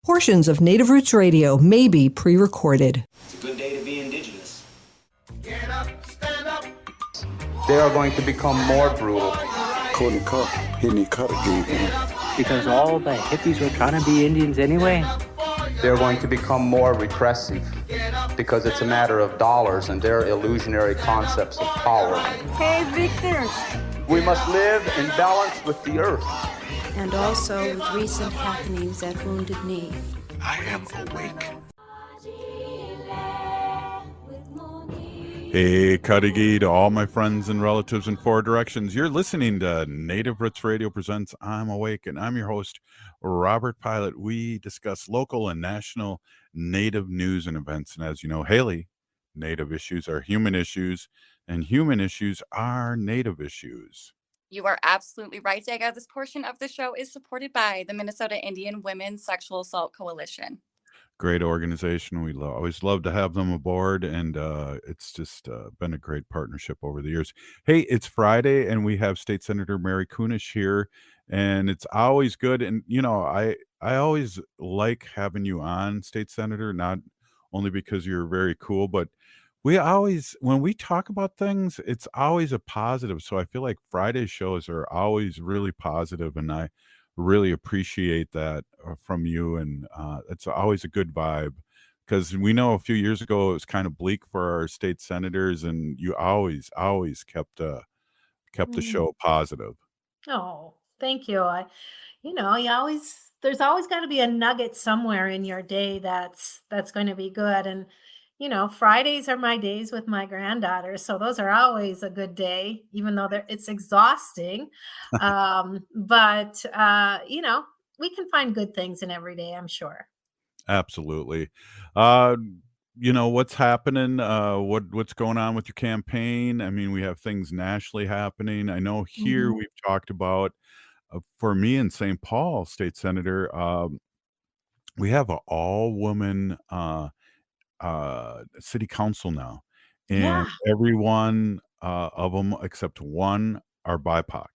Portions of Native Roots Radio may be pre-recorded. It's a good day to be indigenous. Get up, stand up. They are going to become more brutal. Couldn't cut. He didn't cut again. Because all the hippies were trying to be Indians anyway. They're going to become more repressive because it's a matter of dollars and their illusionary concepts of power. Hey, Victor. We must live in balance with the earth. And also with recent happenings at Wounded Knee. I am awake. Hey, Kadagi to all my friends and relatives in four directions. You're listening to Native Roots Radio presents I'm Awake, and I'm your host, Robert Pilot. We discuss local and national Native news and events. And as you know, Haley, Native issues are human issues, and human issues are Native issues. You are absolutely right, Daga. This portion of the show is supported by the Minnesota Indian Women's Sexual Assault Coalition. Great organization. We always love to have them aboard, and it's just been a great partnership over the years. Hey, it's Friday, and we have State Senator Mary Kunesh here, and it's always good. And, you know, I always like having you on, State Senator, not only because you're very cool, but we always, when we talk about things, it's always a positive. So I feel like Friday shows are always really positive, and I really appreciate that from you. And it's always a good vibe, because we know a few years ago it was kind of bleak for our state senators, and you always kept the show positive. Oh, thank you. There's always got to be a nugget somewhere in your day that's going to be good. And Fridays are my days with my granddaughter, so those are always a good day, even though it's exhausting. But we can find good things in every day, I'm sure. Absolutely. What's happening? What's going on with your campaign? I mean, we have things nationally happening. I know here we've talked about, for me in St. Paul, State Senator, we have an all-woman city council now, and everyone of them except one are BIPOC.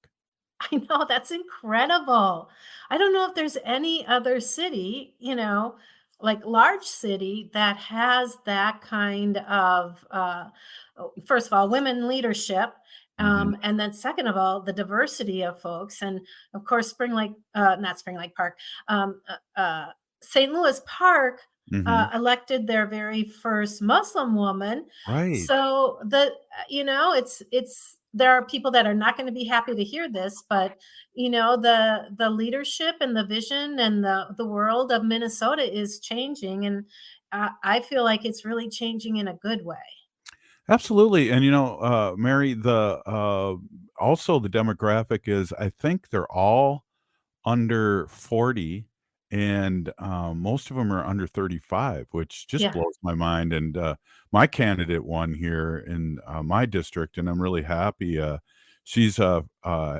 I know, that's incredible. I don't know if there's any other city, like large city, that has that kind of first of all, women leadership, and then second of all, the diversity of folks. And of course, not Spring Lake Park, St. Louis Park elected their very first Muslim woman. Right. So there are people that are not going to be happy to hear this, but the leadership and the vision and the world of Minnesota is changing, and I feel like it's really changing in a good way. Absolutely. And Mary, also the demographic is, I think they're all under 40. And most of them are under 35, which just blows my mind. And my candidate won here in my district, and I'm really happy. She's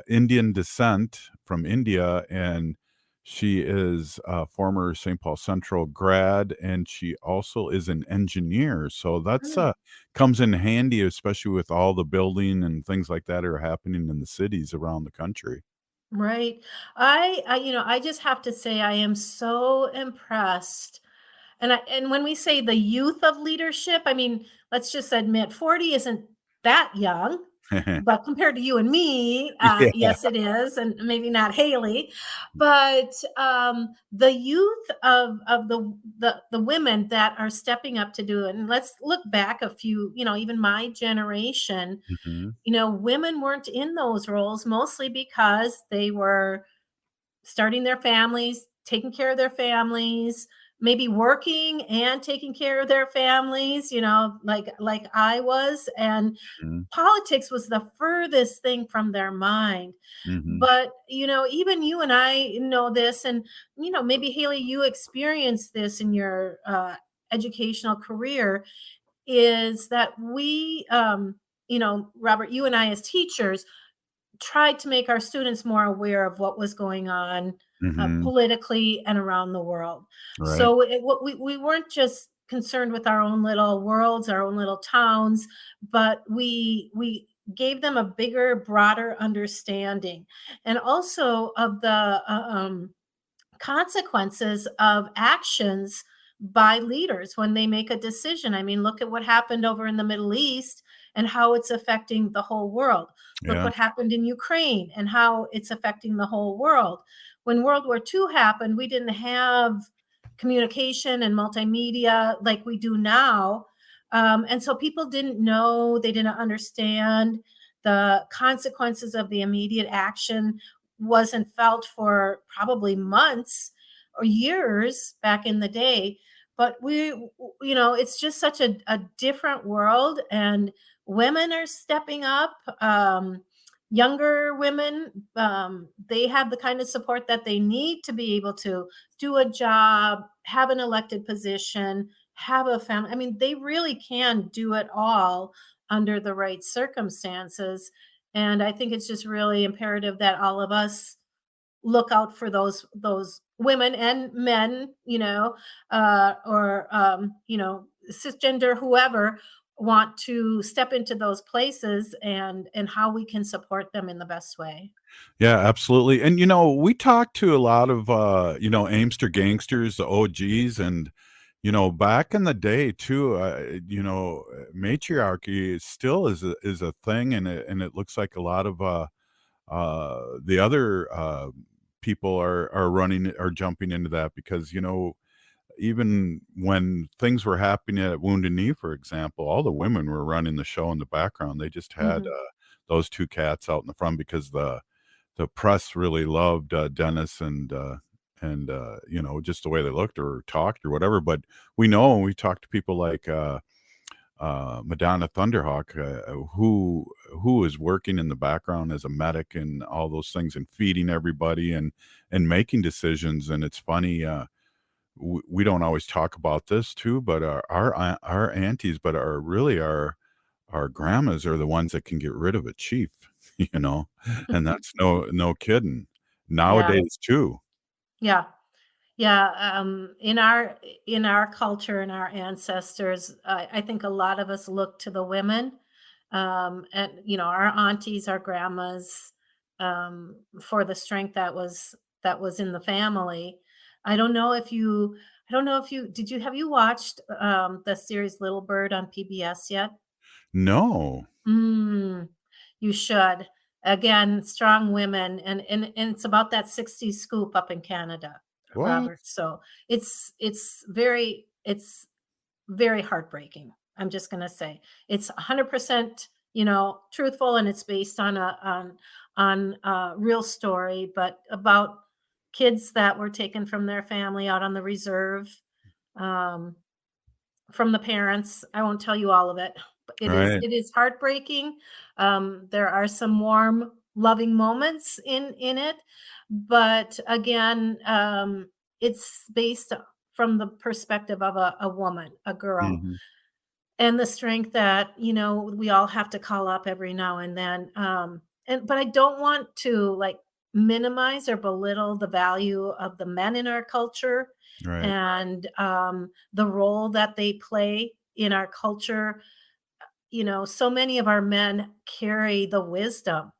Indian descent from India, and she is a former St. Paul Central grad, and she also is an engineer. So that's comes in handy, especially with all the building and things like that are happening in the cities around the country. Right. I just have to say I am so impressed. And when we say the youth of leadership, I mean, let's just admit 40 isn't that young, but compared to you and me, yes, it is. And maybe not Haley, but the youth of the women that are stepping up to do it. And let's look back a few, even my generation, women weren't in those roles, mostly because they were starting their families, taking care of their families, maybe working and taking care of their families, like I was. And politics was the furthest thing from their mind. But, even you and I know this, and, maybe Haley, you experienced this in your educational career, is that we, Robert, you and I as teachers tried to make our students more aware of what was going on politically and around the world. Right. So we weren't just concerned with our own little worlds, our own little towns, but we gave them a bigger, broader understanding, and also of the consequences of actions by leaders when they make a decision. I mean, look at what happened over in the Middle East and how it's affecting the whole world. Look Yeah. what happened in Ukraine and how it's affecting the whole world. When World War II happened, we didn't have communication and multimedia like we do now. And so people didn't know, they didn't understand the consequences of the immediate action wasn't felt for probably months or years back in the day. But it's just such a different world, and women are stepping up. Younger women, they have the kind of support that they need to be able to do a job, have an elected position, have a family. I mean, they really can do it all under the right circumstances. And I think it's just really imperative that all of us look out for those women and men, or cisgender, whoever want to step into those places, and how we can support them in the best way. Yeah, absolutely. And we talked to a lot of Aimster gangsters, the OGs, and back in the day too, matriarchy still is a thing, and it looks like a lot of the other people are jumping into that, because even when things were happening at Wounded Knee, for example, all the women were running the show in the background. They just had those two cats out in the front, because the press really loved Dennis and just the way they looked or talked or whatever. But we know when we talk to people like Madonna Thunderhawk, who is working in the background as a medic and all those things, and feeding everybody and making decisions. And it's funny, we don't always talk about this too, but our aunties, but our grandmas are the ones that can get rid of a chief, and that's no kidding nowadays too. Yeah. Yeah, in our culture and our ancestors, I think a lot of us look to the women, and our aunties, our grandmas, for the strength that was in the family. I don't know if you, have you watched the series Little Bird on PBS yet? No. Mm, you should. Again, strong women, and it's about that 60s scoop up in Canada, What? Robert. So it's very heartbreaking. I'm just gonna say it's 100% truthful, and it's based on a real story, but about kids that were taken from their family out on the reserve. Um, from the parents. I won't tell you all of it, but it is Right. it is heartbreaking. There are some warm, loving moments in it, but again, it's based from the perspective of a woman, a girl, Mhm. and the strength that we all have to call up every now and then. But I don't want to like minimize or belittle the value of the men in our culture, Right. and the role that they play in our culture. So many of our men carry the wisdom,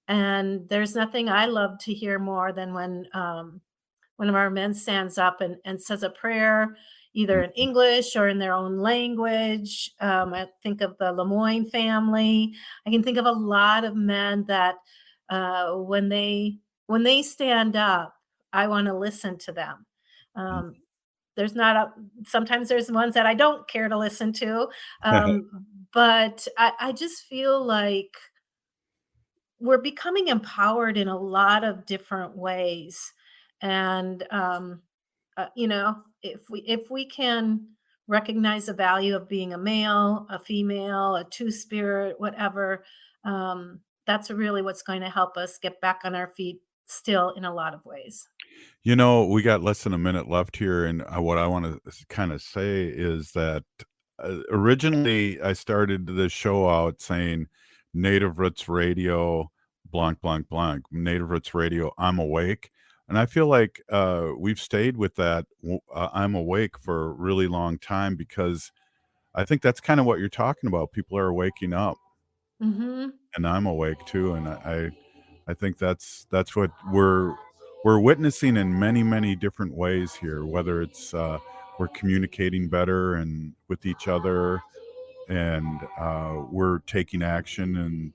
and there's nothing I love to hear more than when one of our men stands up and says a prayer, either in Mhm. English or in their own language. I think of the Lemoyne family. I can think of a lot of men that when they stand up, I want to listen to them. Um, there's not a Sometimes there's ones that I don't care to listen to, but I just feel like we're becoming empowered in a lot of different ways, and if we can recognize the value of being a male, a female, a two-spirit, whatever, that's really what's going to help us get back on our feet still in a lot of ways. We got less than a minute left here, and what I want to kind of say is that originally I started this show out saying Native Roots Radio, blank, blank, blank, Native Roots Radio, I'm awake. And I feel like we've stayed with that, I'm awake, for a really long time, because I think that's kind of what you're talking about. People are waking up, Hmm. and I'm awake too. And I think that's what we're we're witnessing in many, many different ways here, whether it's we're communicating better and with each other, and we're taking action. And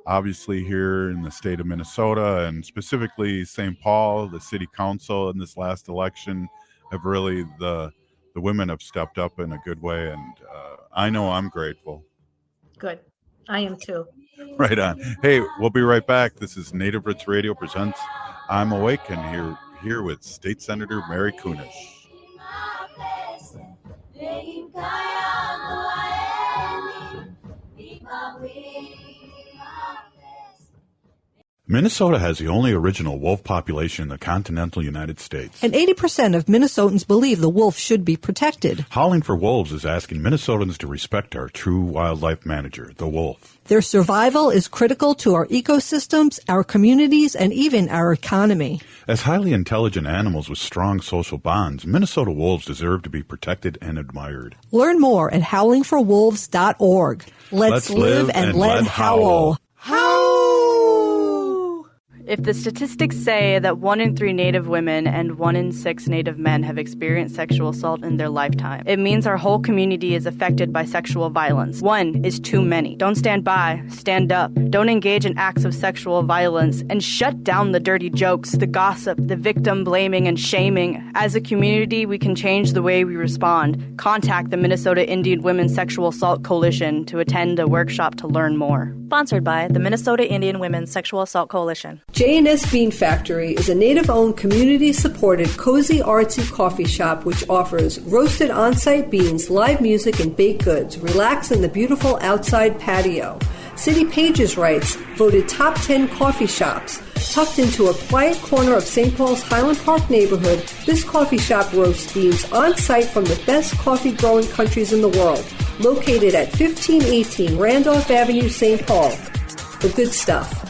obviously here in the state of Minnesota, and specifically St. Paul, the city council in this last election have really, the women have stepped up in a good way. And I know I'm grateful. Good. I am too. Right on. Hey, we'll be right back. This is Native Roots Radio presents I'm Awake, and here with State Senator Mary Kunesh. Minnesota has the only original wolf population in the continental United States. And 80% of Minnesotans believe the wolf should be protected. Howling for Wolves is asking Minnesotans to respect our true wildlife manager, the wolf. Their survival is critical to our ecosystems, our communities, and even our economy. As highly intelligent animals with strong social bonds, Minnesota wolves deserve to be protected and admired. Learn more at howlingforwolves.org. Let's live and let howl. If the statistics say that 1 in 3 Native women and 1 in 6 Native men have experienced sexual assault in their lifetime, it means our whole community is affected by sexual violence. 1 is too many. Don't stand by. Stand up. Don't engage in acts of sexual violence, and shut down the dirty jokes, the gossip, the victim blaming and shaming. As a community, we can change the way we respond. Contact the Minnesota Indian Women's Sexual Assault Coalition to attend a workshop to learn more. Sponsored by the Minnesota Indian Women's Sexual Assault Coalition. J&S Bean Factory is a Native-owned, community-supported, cozy, artsy coffee shop which offers roasted on-site beans, live music, and baked goods. Relax in the beautiful outside patio. City Pages writes, voted top 10 coffee shops. Tucked into a quiet corner of St. Paul's Highland Park neighborhood, this coffee shop roasts beans on-site from the best coffee-growing countries in the world. Located at 1518 Randolph Avenue, St. Paul. The good stuff.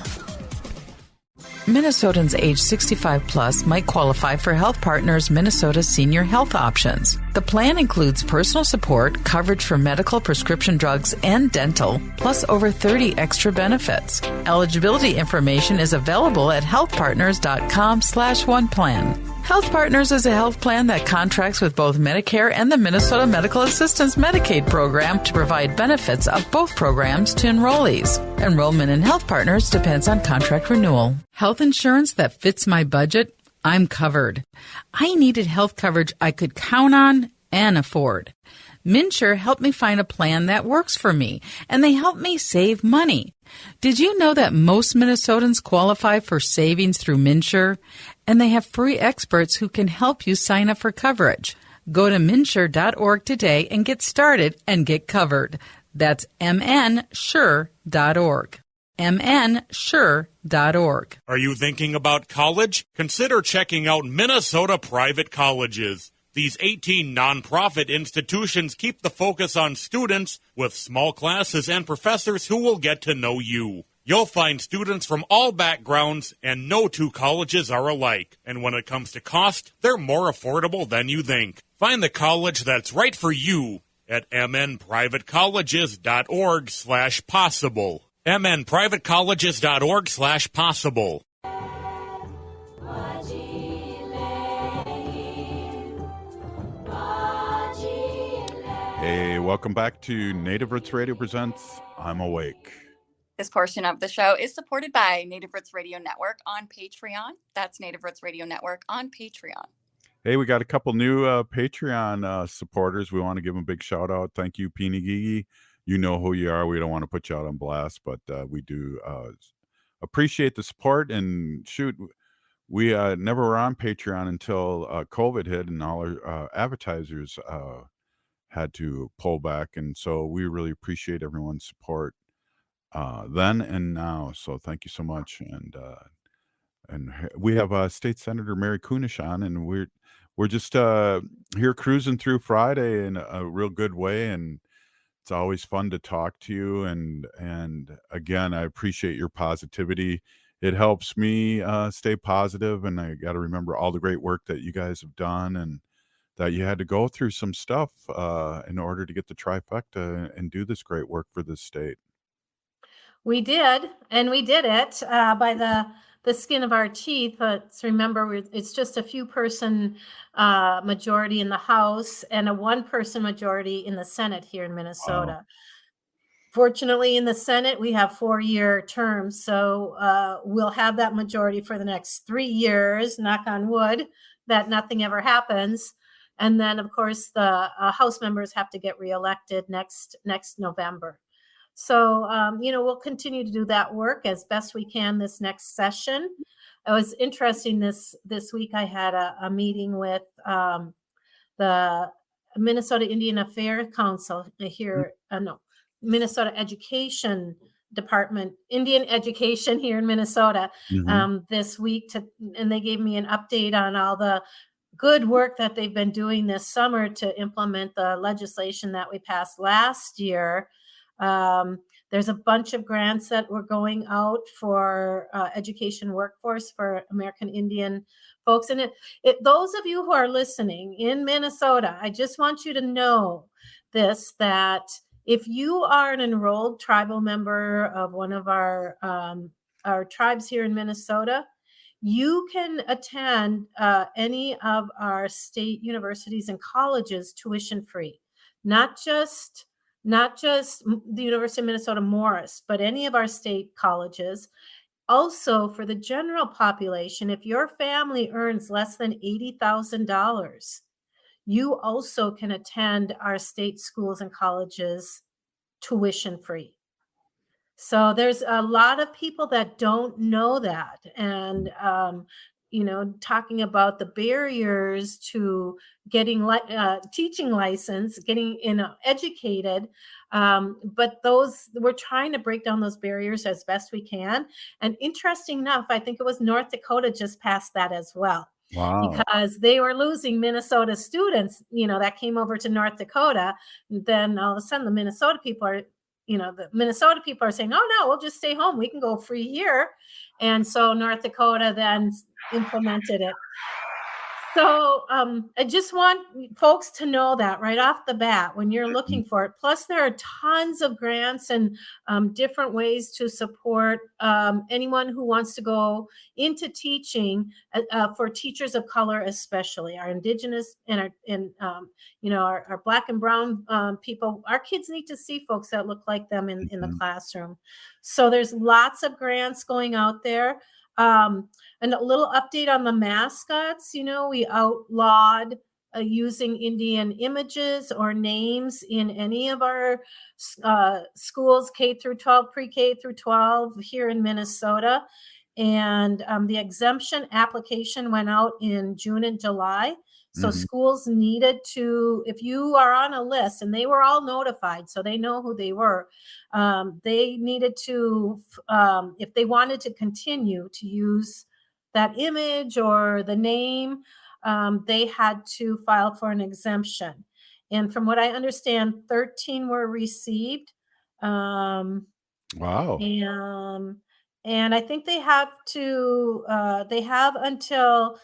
Minnesotans age 65 plus might qualify for Health Partners Minnesota Senior Health Options. The plan includes personal support, coverage for medical, prescription drugs, and dental, plus over 30 extra benefits. Eligibility information is available at healthpartners.com/oneplan. Health Partners is a health plan that contracts with both Medicare and the Minnesota Medical Assistance Medicaid program to provide benefits of both programs to enrollees. Enrollment in Health Partners depends on contract renewal. Health insurance that fits my budget? I'm covered. I needed health coverage I could count on and afford. MNsure helped me find a plan that works for me, and they helped me save money. Did you know that most Minnesotans qualify for savings through MNsure? And they have free experts who can help you sign up for coverage. Go to MNsure.org today and get started and get covered. That's MNsure.org. MNsure.org. Are you thinking about college? Consider checking out Minnesota Private Colleges. These 18 nonprofit institutions keep the focus on students with small classes and professors who will get to know you. You'll find students from all backgrounds, and no two colleges are alike. And when it comes to cost, they're more affordable than you think. Find the college that's right for you at mnprivatecolleges.org/possible. mnprivatecolleges.org/possible. Hey, welcome back to Native Roots Radio presents I'm Awake. This portion of the show is supported by Native Roots Radio Network on Patreon. That's Native Roots Radio Network on Patreon. Hey, we got a couple new Patreon supporters. We want to give them a big shout out. Thank you, Peeny Gigi. You know who you are. We don't want to put you out on blast, but we do appreciate the support. And shoot, we never were on Patreon until COVID hit, and all our advertisers had to pull back. And so we really appreciate everyone's support then and now. So thank you so much. And we have State Senator Mary Kunesh on, and we're just here cruising through Friday in a real good way, and it's always fun to talk to you. And again, I appreciate your positivity. It helps me stay positive, and I got to remember all the great work that you guys have done, and that you had to go through some stuff in order to get the trifecta and do this great work for this state. We did, and we did it by the the skin of our teeth. Let's remember, it's just a few person majority in the House and a 1-person majority in the Senate here in Minnesota. Wow. Fortunately, in the Senate, we have 4-year terms, so we'll have that majority for the next 3 years, knock on wood, that nothing ever happens. And then, of course, the House members have to get reelected next November. So, we'll continue to do that work as best we can this next session. It was interesting this week. I had a meeting with the Minnesota Indian Affairs Council here, Minnesota Education Department, Indian Education here in Minnesota this week, and they gave me an update on all the good work that they've been doing this summer to implement the legislation that we passed last year. There's a bunch of grants that were going out for education workforce for American Indian folks. And those of you who are listening in Minnesota, I just want you to know this, that if you are an enrolled tribal member of one of our tribes here in Minnesota, you can attend any of our state universities and colleges tuition free, not just the University of Minnesota Morris, but any of our state colleges. Also, for the general population, if your family earns less than $80,000, you also can attend our state schools and colleges tuition free. So there's a lot of people that don't know that. And, talking about the barriers to getting teaching license, getting educated. But we're trying to break down those barriers as best we can. And interesting enough, I think it was North Dakota just passed that as well. Wow. Because they were losing Minnesota students, that came over to North Dakota. And then all of a sudden the Minnesota people are saying, oh, no, we'll just stay home. We can go free here. And so North Dakota then implemented it. So I just want folks to know that right off the bat when you're looking for it. Plus, there are tons of grants and different ways to support anyone who wants to go into teaching for teachers of color, especially our Indigenous and our Black and Brown people. Our kids need to see folks that look like them in the classroom. So there's lots of grants going out there. And a little update on the mascots. We outlawed using Indian images or names in any of our schools, K through 12, pre-K through 12 here in Minnesota. And the exemption application went out in June and July. So schools needed to, if you are on a list, and they were all notified, so they know who they were, they needed to, if they wanted to continue to use that image or the name, they had to file for an exemption. And from what I understand, 13 were received. Wow. And I think they have until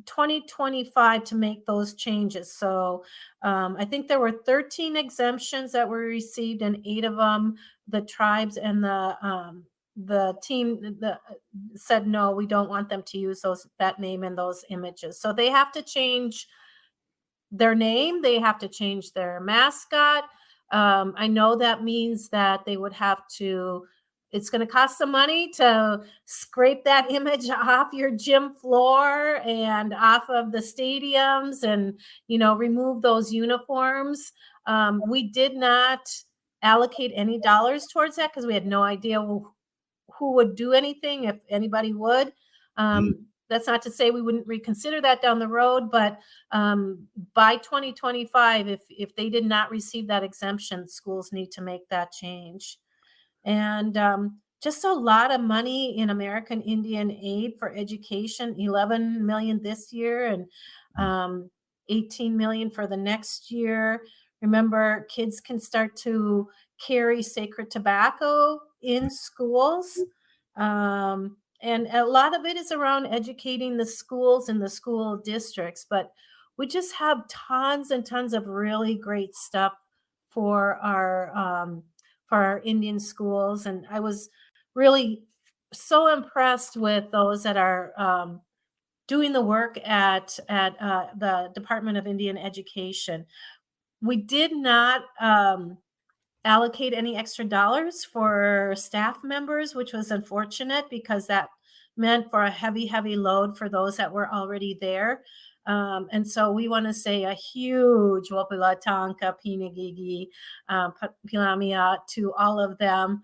2025 to make those changes. So I think there were 13 exemptions that were received, and 8 of them, the tribes and the team said, no, we don't want them to use that name and those images. So they have to change their name. They have to change their mascot. I know that means that they would have to, it's going to cost some money to scrape that image off your gym floor and off of the stadiums and, remove those uniforms. We did not allocate any dollars towards that because we had no idea who would do anything, if anybody would. That's not to say we wouldn't reconsider that down the road, but by 2025, if they did not receive that exemption, schools need to make that change. And just a lot of money in American Indian aid for education, 11 million this year and 18 million for the next year. Remember, kids can start to carry sacred tobacco in schools. And a lot of it is around educating the schools and the school districts, but we just have tons and tons of really great stuff for our Indian schools. And I was really so impressed with those that are doing the work at the Department of Indian Education. We did not allocate any extra dollars for staff members, which was unfortunate because that meant for a heavy load for those that were already there. And so we want to say a huge Wapila Tanka, Pinagigi, Pilamia to all of them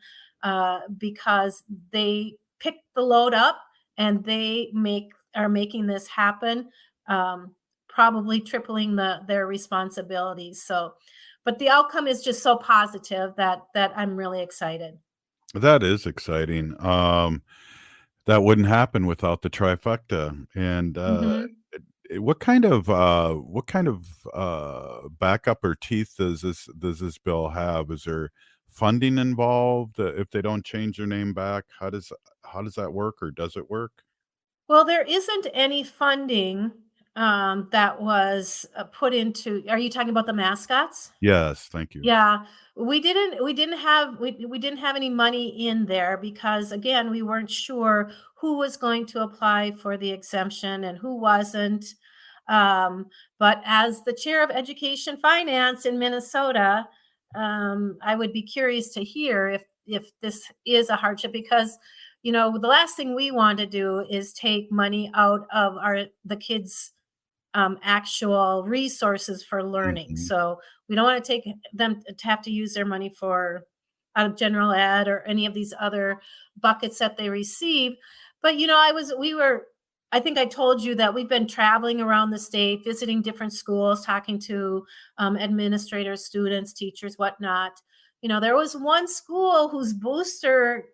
because they picked the load up and they are making this happen, probably tripling their responsibilities. So, but the outcome is just so positive that I'm really excited. That is exciting. That wouldn't happen without the trifecta. And what kind of backup or teeth does this bill have? Is there funding involved if they don't change their name back? How does that work, or does it work? Well, there isn't any funding that was put into. Are you talking about the mascots? Yes, thank you. Yeah, we didn't have any money in there because again, we weren't sure who was going to apply for the exemption and who wasn't. But as the chair of education finance in Minnesota, I would be curious to hear if this is a hardship because, the last thing we want to do is take money out of the kids' actual resources for learning. So we don't want to take them to have to use their money for out of general ed or any of these other buckets that they receive. But I think I told you that we've been traveling around the state, visiting different schools, talking to administrators, students, teachers, whatnot. There was one school whose booster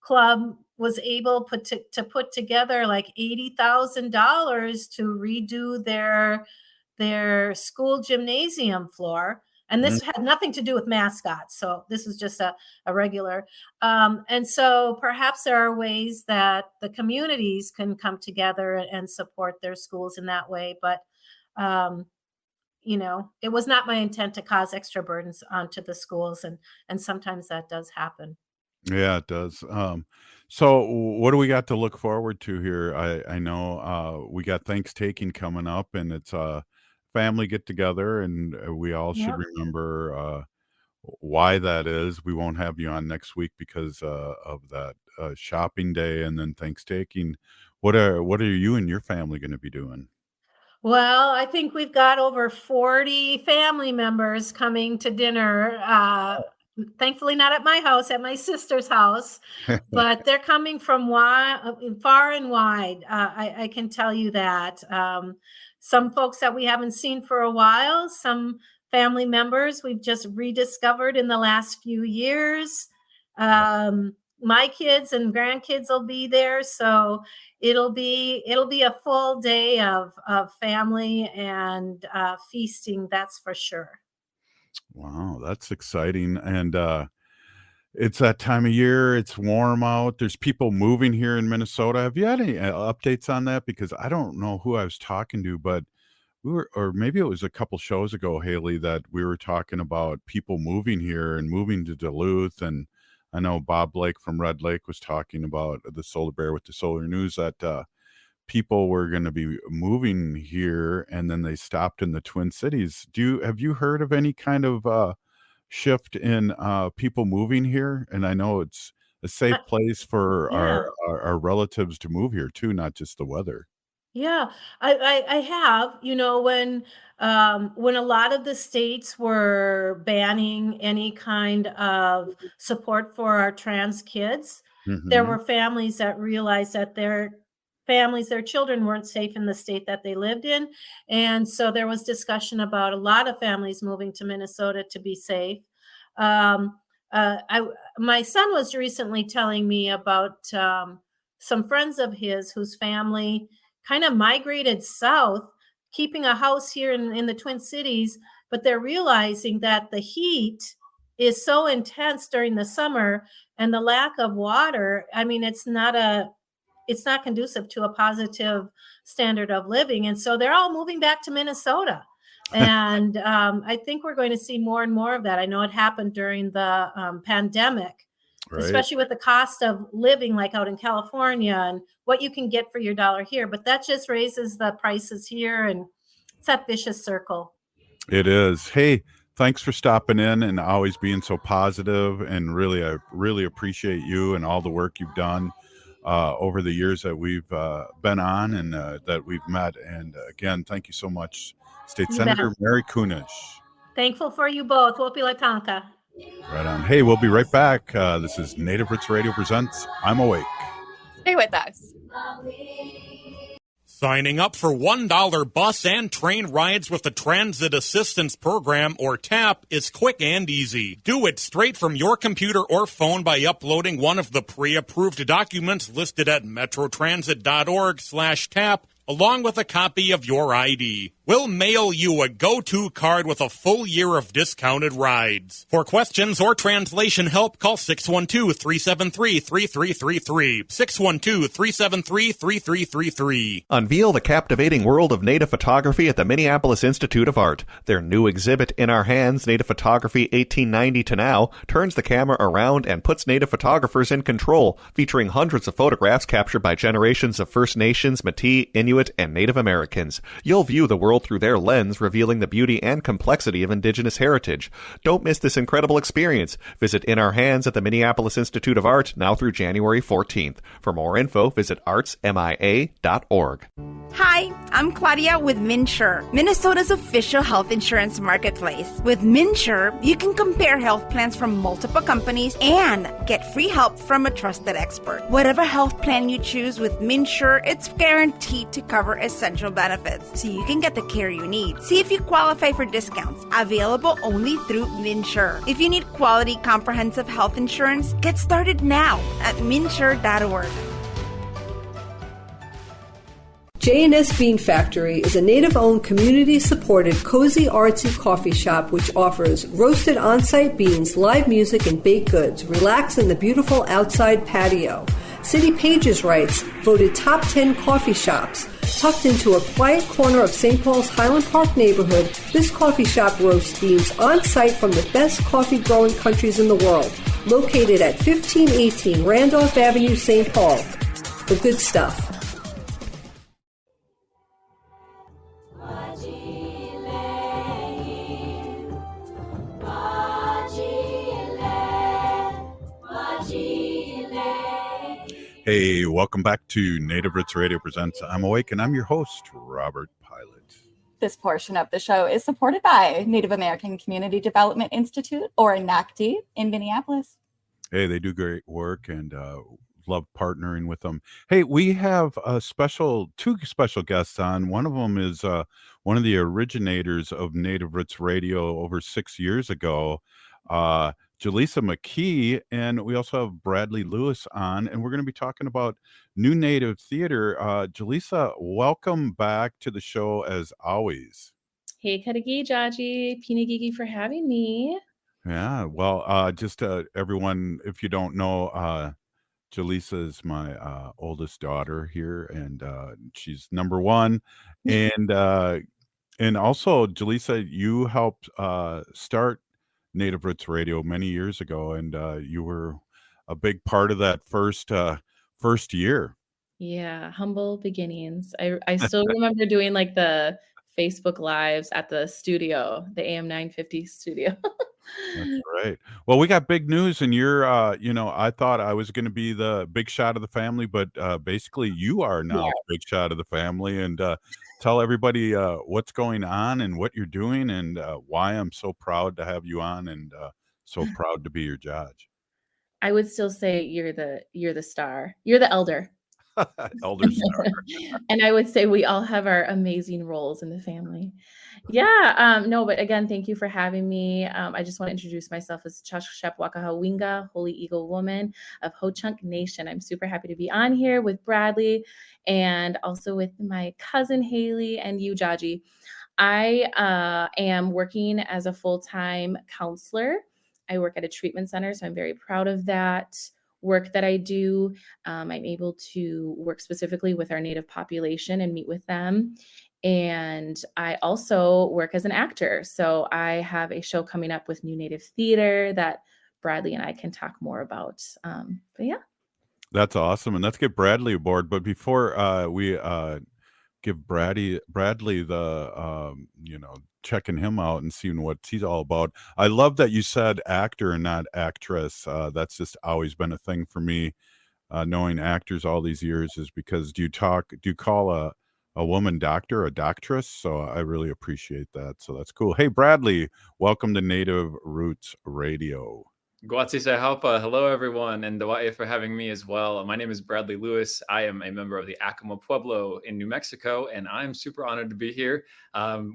club was able to put together like $80,000 to redo their school gymnasium floor. And this had nothing to do with mascots. So this was just a regular. And so perhaps there are ways that the communities can come together and support their schools in that way. But, it was not my intent to cause extra burdens onto the schools. And sometimes that does happen. Yeah, it does. So what do we got to look forward to here? I know we got Thanksgiving coming up, and it's a family get together, and we all should remember why that is. We won't have you on next week because of that shopping day and then Thanksgiving. What are you and your family going to be doing? Well, I think we've got over 40 family members coming to dinner. Thankfully, not at my house, at my sister's house, but they're coming from far and wide. I can tell you that. Some folks that we haven't seen for a while, some family members we've just rediscovered in the last few years. My kids and grandkids will be there, so it'll be a full day of family and feasting. That's for sure. Wow, that's exciting. And it's that time of year. It's warm out. There's people moving here in Minnesota. Have you had any updates on that? Because I don't know who I was talking to, but or maybe it was a couple shows ago, Haley, that we were talking about people moving here and moving to Duluth. And I know Bob Blake from Red Lake was talking about the Solar Bear with the Solar News that people were going to be moving here, and then they stopped in the Twin Cities. Have you heard of any kind of shift in people moving here? And I know it's a safe place for our relatives to move here too, not just the weather. Yeah, I have, when a lot of the states were banning any kind of support for our trans kids, there were families that realized that their children weren't safe in the state that they lived in. And so there was discussion about a lot of families moving to Minnesota to be safe. My son was recently telling me about some friends of his whose family kind of migrated south, keeping a house here in the Twin Cities, but they're realizing that the heat is so intense during the summer and the lack of water. I mean, it's not conducive to a positive standard of living. And so they're all moving back to Minnesota. And I think we're going to see more and more of that. I know it happened during the pandemic. especially with the cost of living like out in California and what you can get for your dollar here. But that just raises the prices here, and it's that vicious circle. It is. Hey, thanks for stopping in and always being so positive. And really, I really appreciate you and all the work you've done over the years that we've been on and that we've met. And again, thank you so much, State Senator Mary Kunesh. Thankful for you both. Wopi Latanka. Right on. Hey, we'll be right back. This is Native Roots Radio presents I'm Awake. Stay with us. Signing up for $1 bus and train rides with the Transit Assistance Program, or TAP, is quick and easy. Do it straight from your computer or phone by uploading one of the pre-approved documents listed at metrotransit.org/TAP, along with a copy of your ID. We'll mail you a go-to card with a full year of discounted rides. For questions or translation help, call 612-373-3333. 612-373-3333. Unveil the captivating world of native photography at the Minneapolis Institute of Art. Their new exhibit, In Our Hands, Native Photography 1890 to Now, turns the camera around and puts native photographers in control, featuring hundreds of photographs captured by generations of First Nations, Métis, Inuit, and Native Americans. You'll view the world through their lens, revealing the beauty and complexity of Indigenous heritage. Don't miss this incredible experience. Visit In Our Hands at the Minneapolis Institute of Art now through January 14th. For more info, visit artsmia.org. Hi, I'm Claudia with MinSure, Minnesota's official health insurance marketplace. With MinSure, you can compare health plans from multiple companies and get free help from a trusted expert. Whatever health plan you choose with MinSure, it's guaranteed to cover essential benefits, so you can get the care you need. See if you qualify for discounts, available only through MinSure. If you need quality, comprehensive health insurance, get started now at minsure.org. J&S Bean Factory is a native-owned, community-supported, cozy, artsy coffee shop which offers roasted on-site beans, live music, and baked goods. Relax in the beautiful outside patio. City Pages writes, voted top 10 coffee shops. Tucked into a quiet corner of St. Paul's Highland Park neighborhood, this coffee shop roasts beans on-site from the best coffee-growing countries in the world. Located at 1518 Randolph Avenue, St. Paul. The good stuff. Hey, welcome back to Native Roots Radio presents I'm Awake, and I'm your host, Robert Pilot. This portion of the show is supported by Native American Community Development Institute, or NACD, in Minneapolis. Hey, they do great work, and love partnering with them. Hey, we have two special guests on. One of them is one of the originators of Native Roots Radio over 6 years ago, Jalisa McKee, and we also have Bradley Lewis on, and we're going to be talking about New Native Theater. Jalisa, welcome back to the show as always. Hey, Kadagi Jaji, Pinagigi for having me. Yeah, well, just everyone, if you don't know, Jalisa is my oldest daughter here, and she's number one. And also, Jalisa, you helped start Native Roots Radio many years ago, and you were a big part of that first year. Yeah, humble beginnings. I still remember doing like the Facebook Lives at the studio, the AM 950 studio. That's right. Well, we got big news, and you're, I thought I was going to be the big shot of the family, but basically you are now the big shot of the family. And tell everybody what's going on and what you're doing, and why I'm so proud to have you on, and so proud to be your judge. I would still say you're the star. You're the elder. Elder star. And I would say we all have our amazing roles in the family. Yeah, no, but again, thank you for having me. I just want to introduce myself as Chashshep Wakahawinga, Holy Eagle Woman of Ho-Chunk Nation. I'm super happy to be on here with Bradley and also with my cousin Haley and you, Jaji. I am working as a full-time counselor. I work at a treatment center, so I'm very proud of that work that I do. I'm able to work specifically with our Native population and meet with them. And I also work as an actor. So I have a show coming up with New Native Theater that Bradley and I can talk more about. But yeah. That's awesome. And let's get Bradley aboard. But before we give Bradley the, checking him out and seeing what he's all about. I love that you said actor and not actress. That's just always been a thing for me. Knowing actors all these years is because do you call a woman doctor a doctress? So I really appreciate that. So that's cool. Hey, Bradley, welcome to Native Roots Radio. Guatzise Halpa. Hello, everyone, and Dawa'e for having me as well. My name is Bradley Lewis. I am a member of the Acoma Pueblo in New Mexico, and I'm super honored to be here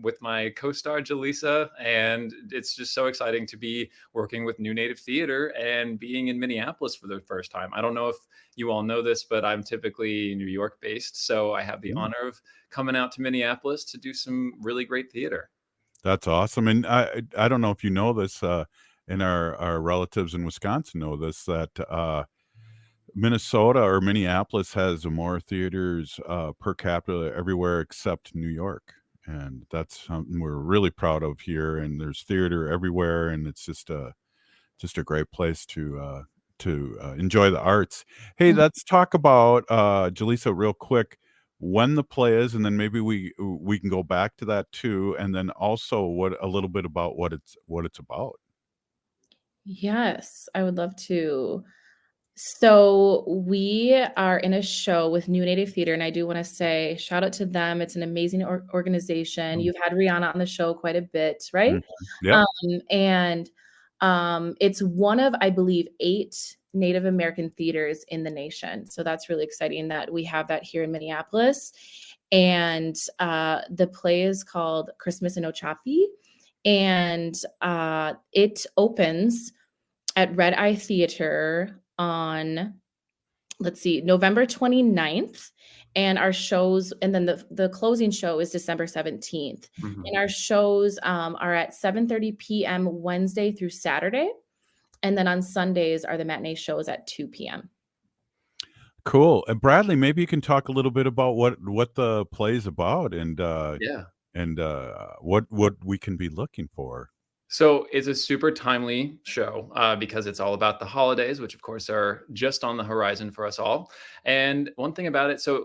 with my co-star Jalisa. And it's just so exciting to be working with New Native Theater and being in Minneapolis for the first time. I don't know if you all know this, but I'm typically New York based, so I have the honor of coming out to Minneapolis to do some really great theater. That's awesome. And I don't know if you know this, and our relatives in Wisconsin know this, that Minnesota or Minneapolis has more theaters per capita everywhere except New York. And that's something we're really proud of here. And there's theater everywhere. And it's just a great place to enjoy the arts. Hey, let's talk about, Jalisa, real quick, when the play is, and then maybe we can go back to that too. And then also a little bit about what it's about. Yes, I would love to. So we are in a show with New Native Theater, and I do want to say shout out to them. It's an amazing organization. You've had Rihanna on the show quite a bit, right? Yep. It's one of, I believe, 8 Native American theaters in the nation. So that's really exciting that we have that here in Minneapolis. And the play is called Christmas in Ochapi, and it opens at Red Eye Theater on, November 29th. And our shows, and then the closing show is December 17th. Mm-hmm. And our shows are at 7:30 p.m. Wednesday through Saturday. And then on Sundays are the matinee shows at 2 p.m. Cool. And Bradley, maybe you can talk a little bit about what the play is about and what we can be looking for. So it's a super timely show because it's all about the holidays, which of course are just on the horizon for us all. And one thing about it, so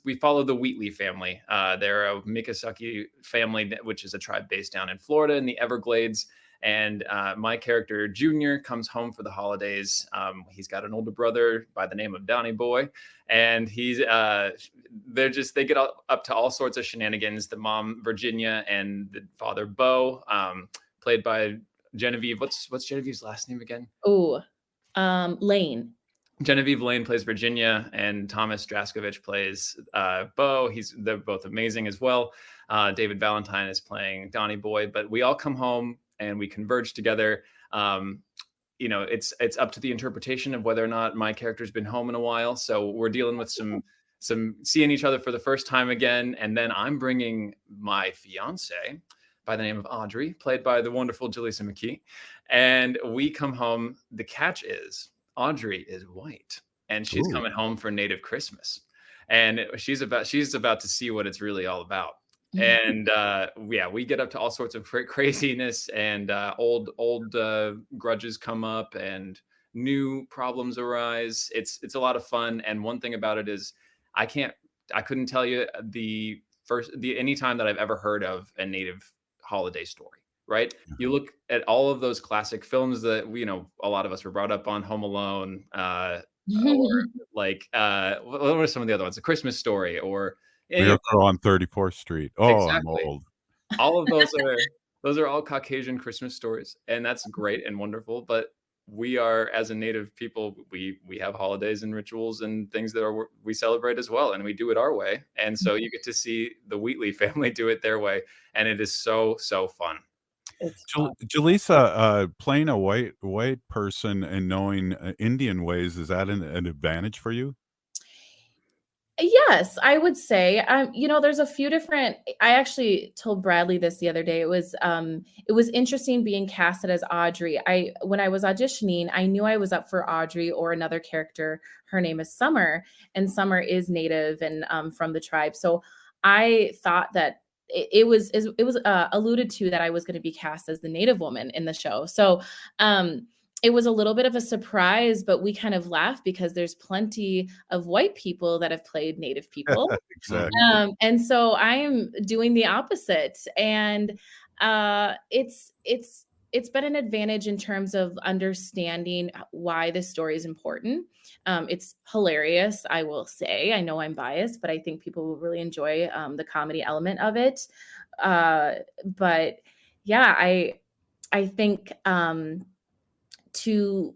we follow the Wheatley family. They're a Miccosukee family, which is a tribe based down in Florida in the Everglades. And my character, Junior, comes home for the holidays. He's got an older brother by the name of Donnie Boy. And they get up to all sorts of shenanigans. The mom, Virginia, and the father, Bo, played by Genevieve. What's Genevieve's last name again? Lane. Genevieve Lane plays Virginia, and Thomas Draskovich plays Bo. They're both amazing as well. David Valentine is playing Donnie Boy. But we all come home and we converge together. It's up to the interpretation of whether or not my character's been home in a while. So we're dealing with some seeing each other for the first time again, and then I'm bringing my fiance by the name of Audrey, played by the wonderful Jalisa McKee. And we come home. The catch is Audrey is white, and she's coming home for Native Christmas. And she's about to see what it's really all about. And we get up to all sorts of craziness, and old grudges come up and new problems arise. It's a lot of fun. And one thing about it is I couldn't tell you any time that I've ever heard of a Native holiday story, right? You look at all of those classic films that a lot of us were brought up on, Home Alone, or like what are some of the other ones? A Christmas Story, or Miracle on 34th Street. Oh, exactly. I'm old. All of those are all Caucasian Christmas stories, and that's great and wonderful. But we are, as a Native people, we have holidays and rituals and things that we celebrate as well, and we do it our way. And so you get to see the Wheatley family do it their way, and it is so fun. Jalisa, playing a white person and knowing Indian ways, is that an advantage for you? Yes, I would say. There's a few different. I actually told Bradley this the other day. It was interesting being casted as Audrey. When I was auditioning, I knew I was up for Audrey or another character. Her name is Summer, and Summer is Native and from the tribe. So I thought that it was alluded to that I was going to be cast as the Native woman in the show. So it was a little bit of a surprise, but we kind of laugh because there's plenty of white people that have played Native people. Exactly. And so I am doing the opposite. And it's been an advantage in terms of understanding why this story is important. It's hilarious, I will say. I know I'm biased, but I think people will really enjoy the comedy element of it. But yeah, I think to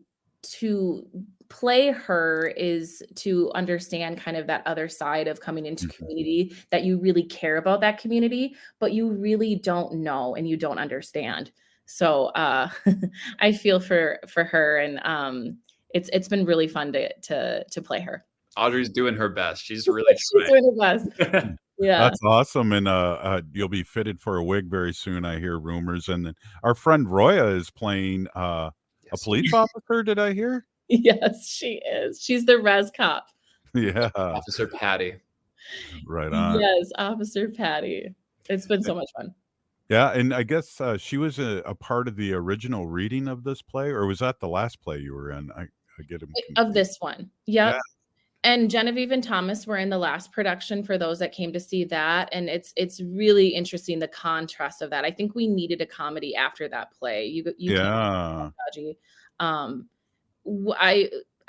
play her is to understand kind of that other side of coming into community, that you really care about that community, but you really don't know and you don't understand. So I feel for her, and it's been really fun to play her. Audrey's doing her best. She's really She's doing her best. Yeah, That's awesome. And you'll be fitted for a wig very soon, I hear rumors. And then our friend Roya is playing a police officer, did I hear? Yes, she is. She's the res cop. Yeah. Officer Patty. Right on. Yes, Officer Patty. It's been so much fun. Yeah, and I guess she was a part of the original reading of this play, or was that the last play you were in? I get them Of this one. Yep. Yeah. And Genevieve and Thomas were in the last production for those that came to see that. And it's really interesting, the contrast of that. I think we needed a comedy after that play. You Yeah.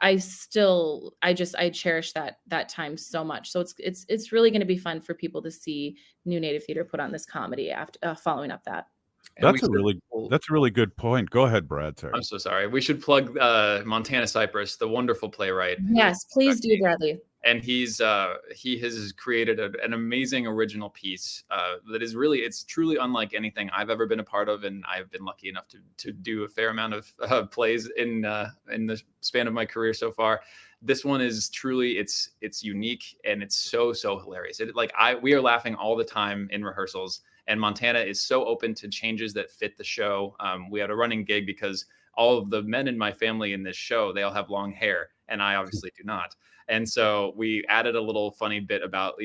I cherish that time so much. So it's really going to be fun for people to see New Native Theater put on this comedy after following up that. That's a really good point. Go ahead, Brad. Sorry. I'm so sorry. We should plug Montana Cypress, the wonderful playwright. Yes, please do, Bradley. And he has created an amazing original piece that is really, it's truly unlike anything I've ever been a part of, and I've been lucky enough to do a fair amount of plays in the span of my career so far. This one is truly, it's unique, and it's so hilarious. We are laughing all the time in rehearsals, and Montana is so open to changes that fit the show. We had a running gig because all of the men in my family in this show, they all have long hair, and I obviously do not. And so we added a little funny bit about,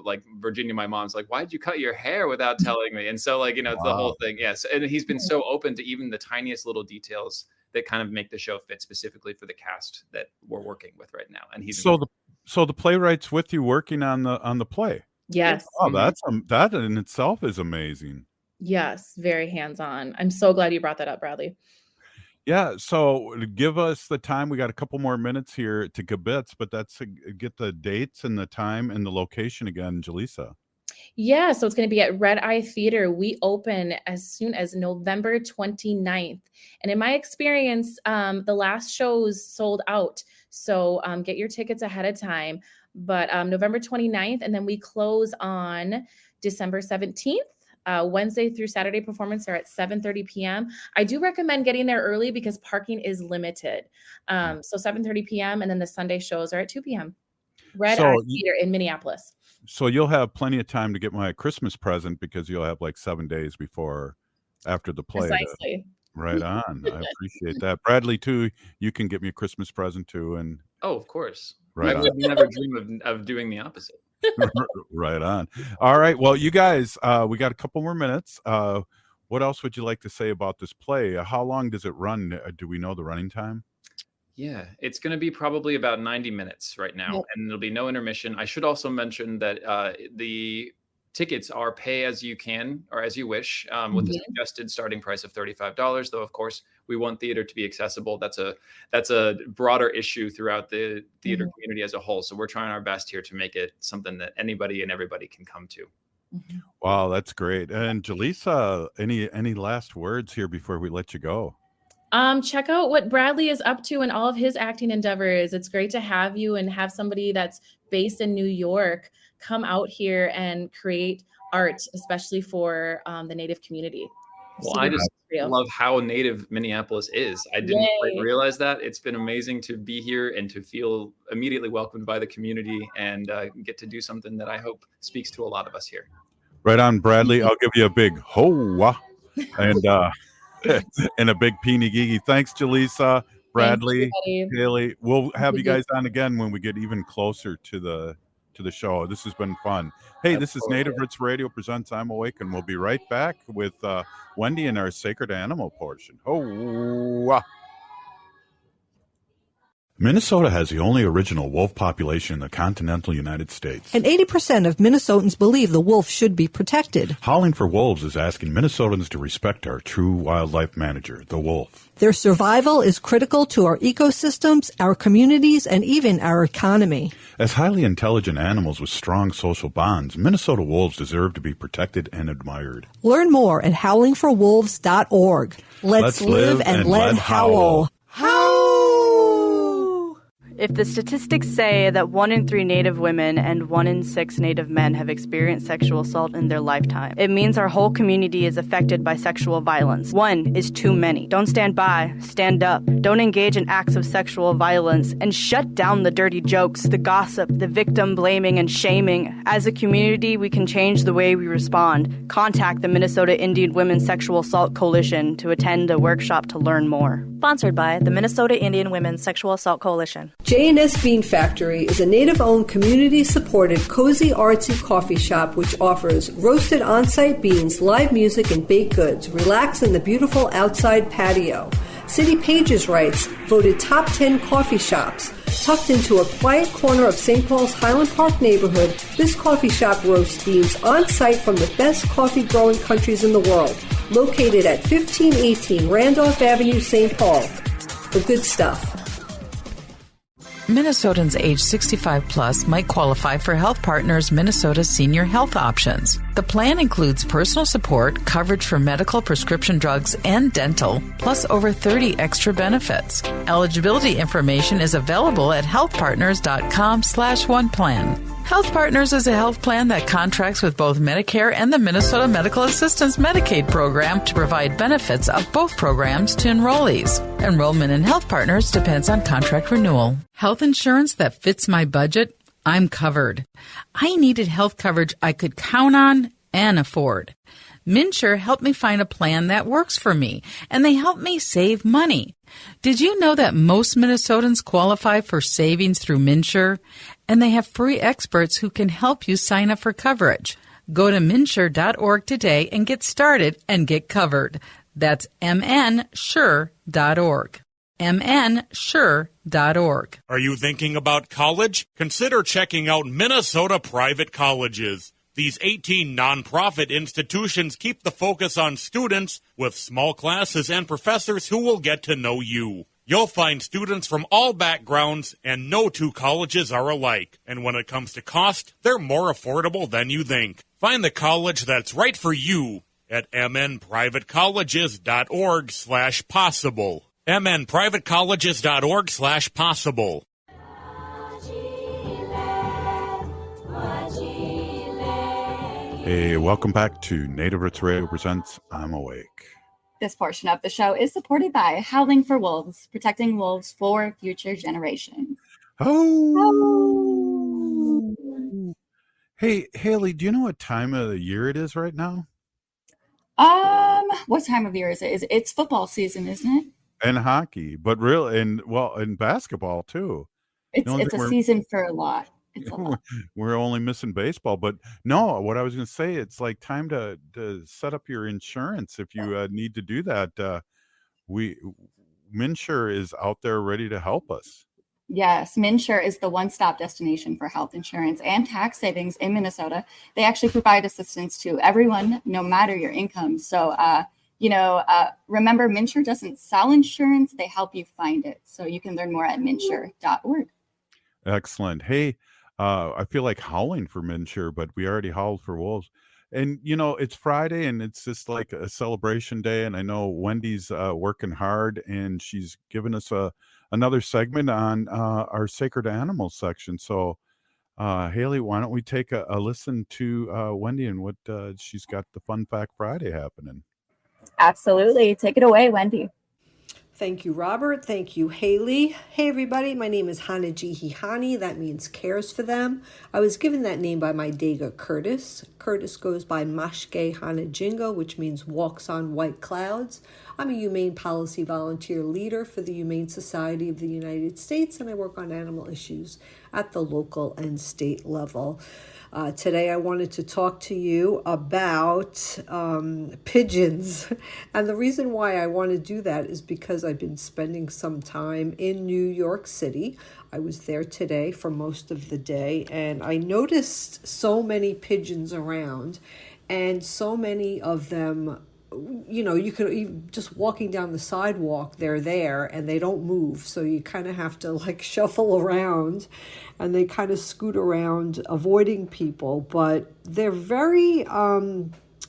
like Virginia, my mom's like, why'd you cut your hair without telling me? And so it's the whole thing. Yes. And he's been so open to even the tiniest little details that kind of make the show fit specifically for the cast that we're working with right now. And he's so the playwright's with you working on the play. Yes. Oh, that in itself is amazing. Yes. Very hands-on. I'm so glad you brought that up, Bradley. Yeah, so give us the time. We got a couple more minutes here to kibitz, but that's get the dates and the time and the location again, Jalisa. Yeah, so it's going to be at Red Eye Theater. We open as soon as November 29th. And in my experience, the last shows sold out. So get your tickets ahead of time. But November 29th, and then we close on December 17th. Wednesday through Saturday performance are at 7:30 p.m. I do recommend getting there early because parking is limited. So 7:30 p.m. and then the Sunday shows are at 2 p.m. Red Eye Theater in Minneapolis. So you'll have plenty of time to get my Christmas present because you'll have like 7 days after the play. Precisely. Right on. I appreciate that. Bradley, too, you can get me a Christmas present too. And of course. Right I would never dream of doing the opposite. Right on. All right. Well, you guys, we got a couple more minutes. What else would you like to say about this play? How long does it run? Do we know the running time? Yeah, it's going to be probably about 90 minutes right now, and there'll be no intermission. I should also mention that the tickets are pay as you can or as you wish, with the suggested starting price of $35. Though, of course, we want theater to be accessible. That's a broader issue throughout the theater community as a whole. So we're trying our best here to make it something that anybody and everybody can come to. Wow, that's great. And Jalisa, any last words here before we let you go? Check out what Bradley is up to in all of his acting endeavors. It's great to have you and have somebody that's based in New York come out here and create art, especially for the Native community. Well, I just love how Native Minneapolis is. I didn't quite realize that. It's been amazing to be here and to feel immediately welcomed by the community and get to do something that I hope speaks to a lot of us here. Right on, Bradley. I'll give you a big hoa and and a big peeny gigi. Thanks, Jalisa, Bradley, Haley. We'll have you guys on again when we get even closer to the show. This has been fun. Hey, this is Native Roots Radio presents I'm Awake, and we'll be right back with Wendy in our Sacred Animal portion. Hoa. Minnesota has the only original wolf population in the continental United States. And 80% of Minnesotans believe the wolf should be protected. Howling for Wolves is asking Minnesotans to respect our true wildlife manager, the wolf. Their survival is critical to our ecosystems, our communities, and even our economy. As highly intelligent animals with strong social bonds, Minnesota wolves deserve to be protected and admired. Learn more at howlingforwolves.org. Let's live and let howl. If the statistics say that 1 in 3 Native women and 1 in 6 Native men have experienced sexual assault in their lifetime, it means our whole community is affected by sexual violence. 1 is too many. Don't stand by. Stand up. Don't engage in acts of sexual violence, and shut down the dirty jokes, the gossip, the victim blaming and shaming. As a community, we can change the way we respond. Contact the Minnesota Indian Women's Sexual Assault Coalition to attend a workshop to learn more. Sponsored by the Minnesota Indian Women's Sexual Assault Coalition. J&S Bean Factory is a Native-owned, community-supported, cozy, artsy coffee shop which offers roasted on-site beans, live music, and baked goods. Relax in the beautiful outside patio. City Pages writes, voted top 10 coffee shops. Tucked into a quiet corner of St. Paul's Highland Park neighborhood, this coffee shop roasts beans on-site from the best coffee-growing countries in the world. Located at 1518 Randolph Avenue, St. Paul. The good stuff. Minnesotans age 65 plus might qualify for Health Partners Minnesota Senior Health Options. The plan includes personal support, coverage for medical, prescription drugs, and dental, plus over 30 extra benefits. Eligibility information is available at healthpartners.com/oneplan. Health Partners is a health plan that contracts with both Medicare and the Minnesota Medical Assistance Medicaid program to provide benefits of both programs to enrollees. Enrollment in Health Partners depends on contract renewal. Health insurance that fits my budget? I'm covered. I needed health coverage I could count on and afford. MNsure helped me find a plan that works for me, and they helped me save money. Did you know that most Minnesotans qualify for savings through MNsure? And they have free experts who can help you sign up for coverage. Go to mnsure.org today and get started and get covered. That's mnsure.org. mnsure.org. Are you thinking about college? Consider checking out Minnesota private colleges. These 18 nonprofit institutions keep the focus on students with small classes and professors who will get to know you. You'll find students from all backgrounds, and no two colleges are alike. And when it comes to cost, they're more affordable than you think. Find the college that's right for you at mnprivatecolleges.org/possible. mnprivatecolleges.org/possible. Hey, welcome back to Native Roots Radio Presents I'm Awake. This portion of the show is supported by Howling for Wolves, protecting wolves for future generations. Oh! Hey, Haley, do you know what time of the year it is right now? What time of year is it? It's football season, isn't it? And hockey, but really, and basketball too. It's a season for a lot. We're only missing baseball, but no, what I was going to say, it's like time to set up your insurance if you need to do that. MNsure is out there ready to help us. Yes, MNsure is the one-stop destination for health insurance and tax savings in Minnesota. They actually provide assistance to everyone, no matter your income. So, remember, MNsure doesn't sell insurance. They help you find it. So you can learn more at mnsure.org. Excellent. Hey, I feel like howling for MNsure, but we already howled for wolves. And, it's Friday and it's just like a celebration day. And I know Wendy's working hard and she's given us another segment on our sacred animals section. So, Haley, why don't we take a listen to Wendy and what she's got the Fun Fact Friday happening? Absolutely. Take it away, Wendy. Thank you, Robert. Thank you, Haley. Hey, everybody. My name is Hanajihihani. That means cares for them. I was given that name by my Dega Curtis. Curtis goes by Mashke Hanajingo, which means walks on white clouds. I'm a Humane Policy Volunteer Leader for the Humane Society of the United States, and I work on animal issues. at the local and state level. Today I wanted to talk to you about pigeons. And the reason why I want to do that is because I've been spending some time in New York City. I was there today for most of the day, and I noticed so many pigeons around, and so many of them, you know, you could just walking down the sidewalk, they're there and they don't move. So you kind of have to like shuffle around, and they kind of scoot around avoiding people, but they're very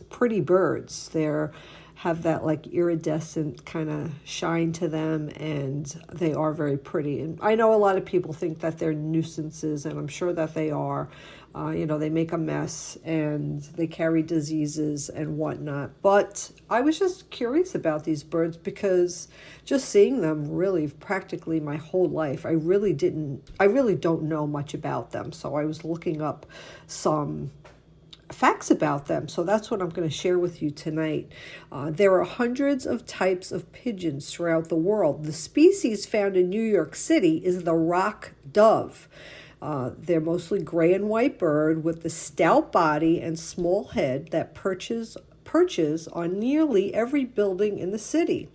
pretty birds. They're have that like iridescent kind of shine to them, and they are very pretty. And I know a lot of people think that they're nuisances, and I'm sure that they are. You know, they make a mess and they carry diseases and whatnot. But I was just curious about these birds because just seeing them really practically my whole life, I really don't know much about them. So I was looking up some facts about them. So that's what I'm going to share with you tonight. There are hundreds of types of pigeons throughout the world. The species found in New York City is the rock dove. They're mostly gray and white bird with the stout body and small head that perches on nearly every building in the city.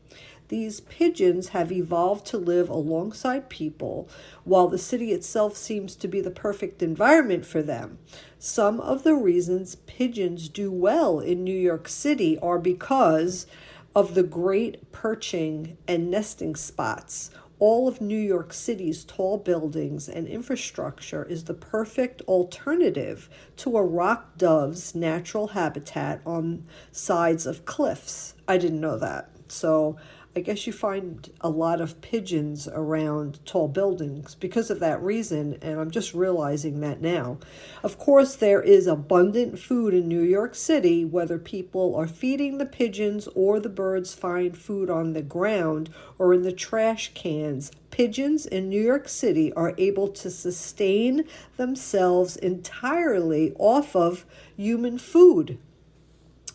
These pigeons have evolved to live alongside people, while the city itself seems to be the perfect environment for them. Some of the reasons pigeons do well in New York City are because of the great perching and nesting spots. All of New York City's tall buildings and infrastructure is the perfect alternative to a rock dove's natural habitat on sides of cliffs. I didn't know that. So I guess you find a lot of pigeons around tall buildings because of that reason, and I'm just realizing that now. Of course, there is abundant food in New York City, whether people are feeding the pigeons or the birds find food on the ground or in the trash cans. Pigeons in New York City are able to sustain themselves entirely off of human food.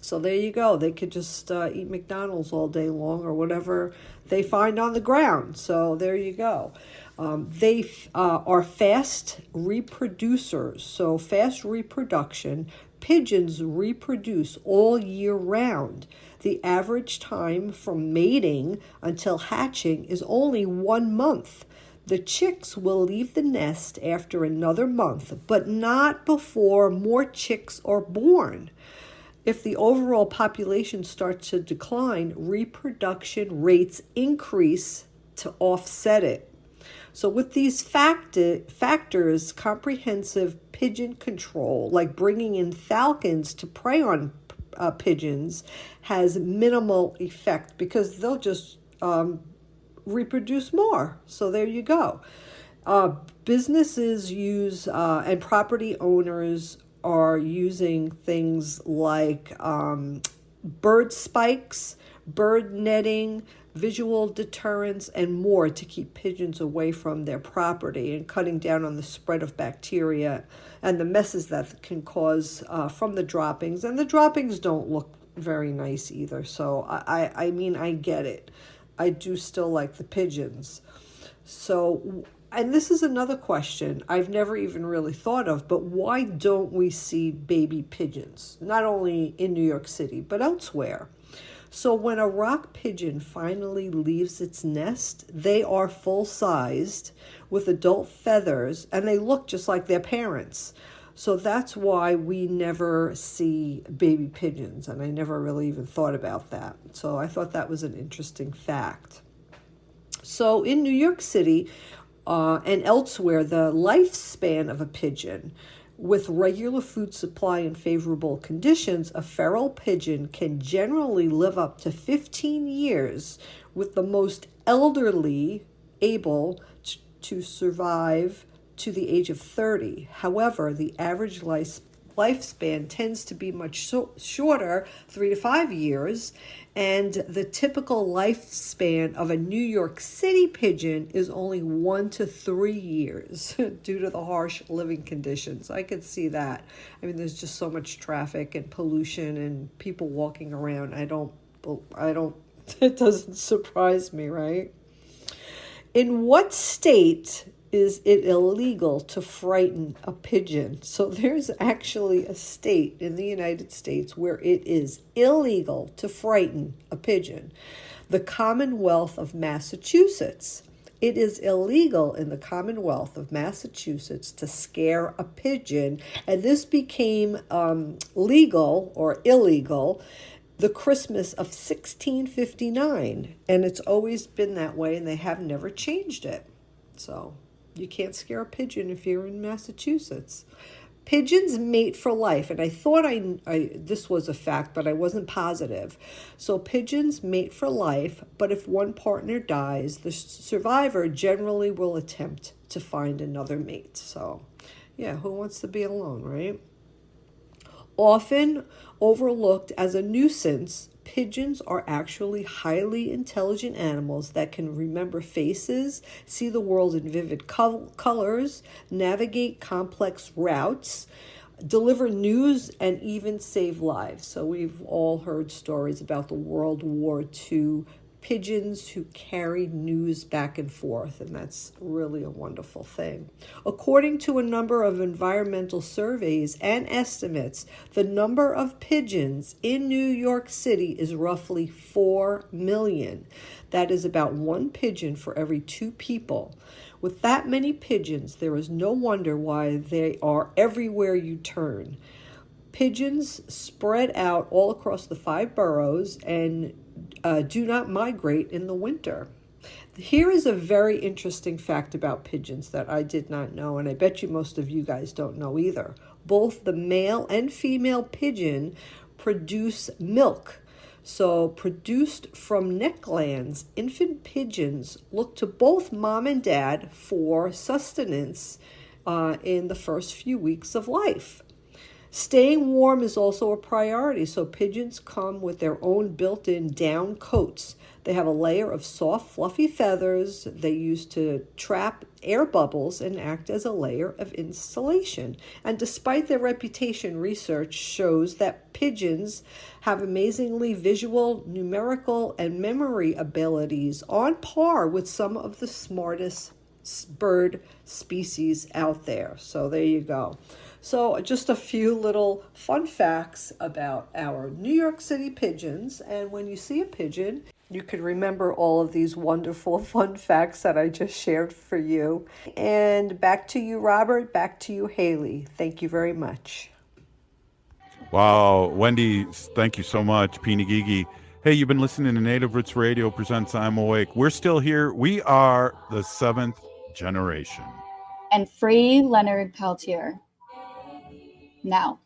So there you go. They could just eat McDonald's all day long or whatever they find on the ground. So there you go. They are fast reproducers. So fast reproduction. Pigeons reproduce all year round. The average time from mating until hatching is only 1 month. The chicks will leave the nest after another month, but not before more chicks are born. If the overall population starts to decline, reproduction rates increase to offset it. So with these factors, comprehensive pigeon control, like bringing in falcons to prey on pigeons, has minimal effect because they'll just reproduce more. So there you go. Businesses use and property owners are using things like bird spikes, bird netting, visual deterrents, and more to keep pigeons away from their property and cutting down on the spread of bacteria and the messes that can cause from the droppings. And the droppings don't look very nice either. So I mean, I get it. I do still like the pigeons. So, and this is another question I've never even really thought of, but why don't we see baby pigeons, not only in New York City, but elsewhere? So when a rock pigeon finally leaves its nest, they are full-sized with adult feathers, and they look just like their parents. So that's why we never see baby pigeons, and I never really even thought about that. So I thought that was an interesting fact. So in New York City, and elsewhere, the lifespan of a pigeon, with regular food supply and favorable conditions, a feral pigeon can generally live up to 15 years, with the most elderly able to survive to the age of 30. However, the average lifespan tends to be much shorter, 3 to 5 years, and the typical lifespan of a New York City pigeon is only 1 to 3 years due to the harsh living conditions. I could see that. I mean, there's just so much traffic and pollution and people walking around. I don't, it doesn't surprise me, right? In what state is it illegal to frighten a pigeon? So there's actually a state in the United States where it is illegal to frighten a pigeon. The Commonwealth of Massachusetts. It is illegal in the Commonwealth of Massachusetts to scare a pigeon, and this became legal or illegal the Christmas of 1659, and it's always been that way, and they have never changed it. So you can't scare a pigeon if you're in Massachusetts. Pigeons mate for life, and I thought this was a fact, but I wasn't positive. So pigeons mate for life, but if one partner dies, the survivor generally will attempt to find another mate. So, yeah, who wants to be alone, right? Often overlooked as a nuisance, pigeons are actually highly intelligent animals that can remember faces, see the world in vivid colors, navigate complex routes, deliver news, and even save lives. So we've all heard stories about the World War II pigeons who carried news back and forth, and that's really a wonderful thing. According to a number of environmental surveys and estimates, the number of pigeons in New York City is roughly 4 million. That is about one pigeon for every 2 people. With that many pigeons, there is no wonder why they are everywhere you turn. Pigeons spread out all across the 5 boroughs and do not migrate in the winter. Here is a very interesting fact about pigeons that I did not know, and I bet you most of you guys don't know either. Both the male and female pigeon produce milk. So produced from neck glands, infant pigeons look to both mom and dad for sustenance in the first few weeks of life. Staying warm is also a priority, so pigeons come with their own built-in down coats. They have a layer of soft, fluffy feathers they use to trap air bubbles and act as a layer of insulation. And despite their reputation, research shows that pigeons have amazingly visual, numerical, and memory abilities on par with some of the smartest bird species out there. So there you go. So just a few little fun facts about our New York City pigeons. And when you see a pigeon, you can remember all of these wonderful fun facts that I just shared for you. And back to you, Robert. Back to you, Haley. Thank you very much. Wow, Wendy, thank you so much. Pinagigi. Hey, you've been listening to Native Roots Radio presents I'm Awake. We're still here. We are the 7th generation. And free Leonard Peltier. Now.